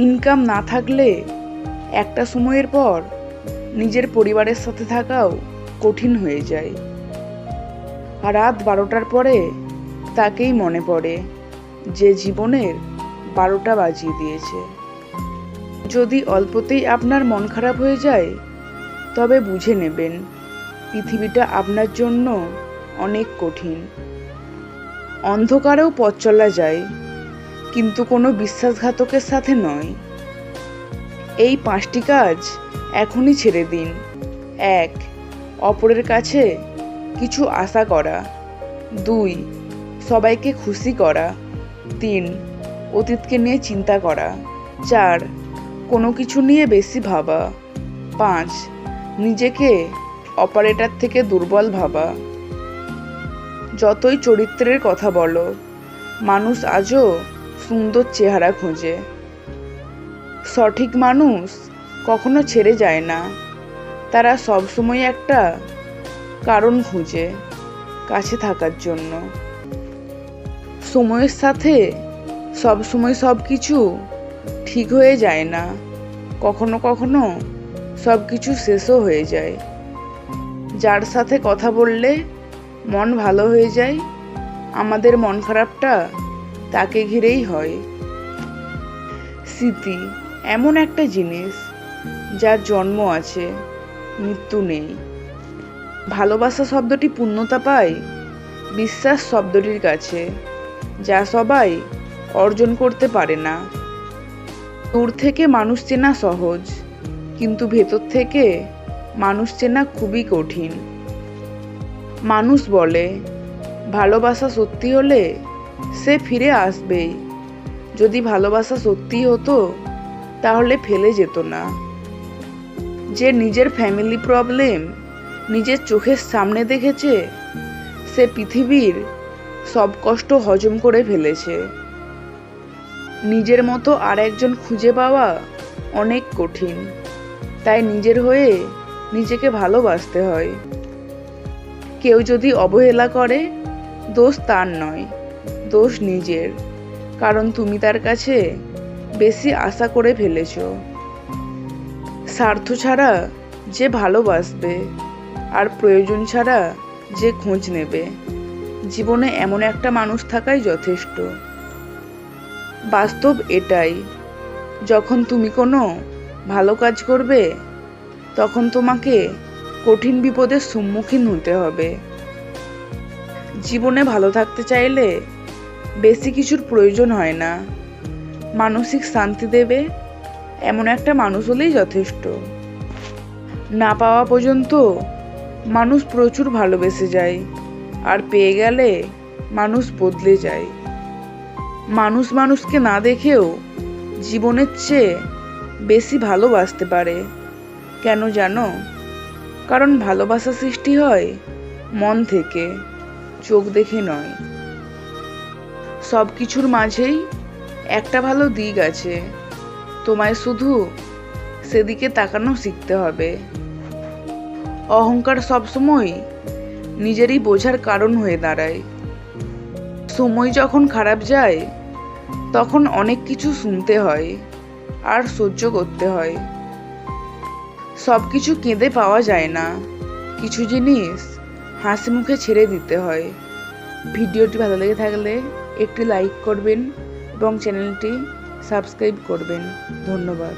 Income না থাকলে একটা সময়ের পর নিজের পরিবারের সাথে থাকাও কঠিন হয়ে যায়। রাত 12টার পরে তাকেই মনে পড়ে যে জীবনের 12টা বাজিয়ে দিয়েছে। যদি অল্পতেই আপনার মন খারাপ হয়ে যায়, তবে বুঝে নেবেন পৃথিবীটা আপনার জন্য অনেক কঠিন। অন্ধকারেও পথ চলা যায়, কিন্তু কোনো বিশ্বাসঘাতকের সাথে নয়। এই 5টি কাজ এখনই ছেড়ে দিন। 1. অপরের কাছে কিছু আশা করা। 2. সবাইকে খুশি করা। 3. অতীতকে নিয়ে চিন্তা করা। 4. কোনো কিছু নিয়ে বেশি ভাবা। 5. নিজেকে অপারেটর থেকে দুর্বল ভাবা। যতই চরিত্রের কথা বলো, মানুষ আজও সুন্দর চেহারা খোঁজে। সঠিক মানুষ কখনো ছেড়ে যায় না, তারা সবসময় একটা কারণ খুঁজে কাছে থাকার জন্য। সময়ের সাথে সবসময় সব কিছু ঠিক হয়ে যায় না, কখনো কখনো সব কিছু শেষও হয়ে যায়। যার সাথে কথা বললে মন ভালো হয়ে যায়, আমাদের মন খারাপটা তাকে ঘিরেই হয়। স্মৃতি এমন একটা জিনিস যার জন্ম আছে, মৃত্যু নেই। ভালোবাসা শব্দটি পূর্ণতা পায় বিশ্বাস শব্দটির কাছে, যা সবাই অর্জন করতে পারে না। দূর থেকে মানুষ চেনা সহজ, কিন্তু ভেতর থেকে মানুষ চেনা খুবই কঠিন। মানুষ বলে ভালোবাসা সত্যি হলে সে ফিরে আসবেই। যদি ভালোবাসা সত্যি হতো তাহলে ফেলে যেত না। যে নিজের ফ্যামিলি প্রবলেম নিজের চোখের সামনে দেখেছে, সে পৃথিবীর সব কষ্ট হজম করে ফেলেছে। নিজের মতো আর একজন খুঁজে পাওয়া অনেক কঠিন, তাই নিজের হয়ে নিজেকে ভালোবাসতে হয়। কেউ যদি অবহেলা করে, দোষ তার নয়, দোষ নিজের, কারণ তুমি তার কাছে বেশি আশা করে ফেলেছ। স্বার্থ ছাড়া যে ভালোবাসবে আর প্রয়োজন ছাড়া যে খোঁজ নেবে, জীবনে এমন একটা মানুষ থাকাই যথেষ্ট। বাস্তব এটাই, যখন তুমি কোনো ভালো কাজ করবে, তখন তোমাকে কঠিন বিপদের সম্মুখীন হতে হবে। জীবনে ভালো থাকতে চাইলে বেশি কিছুর প্রয়োজন হয় না, মানসিক শান্তি দেবে এমন একটা মানুষ হলেই যথেষ্ট। না পাওয়া পর্যন্ত মানুষ প্রচুর ভালোবেসে যায়, আর পেয়ে গেলে মানুষ বদলে যায়। মানুষ মানুষকে না দেখেও জীবনের চেয়ে বেশি ভালোবাসতে পারে। কেন জানো? কারণ ভালোবাসা সৃষ্টি হয় মন থেকে, চোখ দেখে নয়। সব কিছুর মাঝেই একটা ভালো দিক আছে, তোমায় শুধু সেদিকে তাকানো শিখতে হবে। অহংকার সবসময় নিজেরই বোঝার কারণ হয়ে দাঁড়ায়। সময় যখন খারাপ যায়, তখন অনেক কিছু শুনতে হয় আর সহ্য করতে হয়। সব কিছু কেঁদে পাওয়া যায় না, কিছু জিনিস হাসি মুখে ছেড়ে দিতে হয়। ভিডিওটি ভালো লেগে থাকলে একটি লাইক করবেন এবং চ্যানেলটি সাবস্ক্রাইব করবেন। ধন্যবাদ।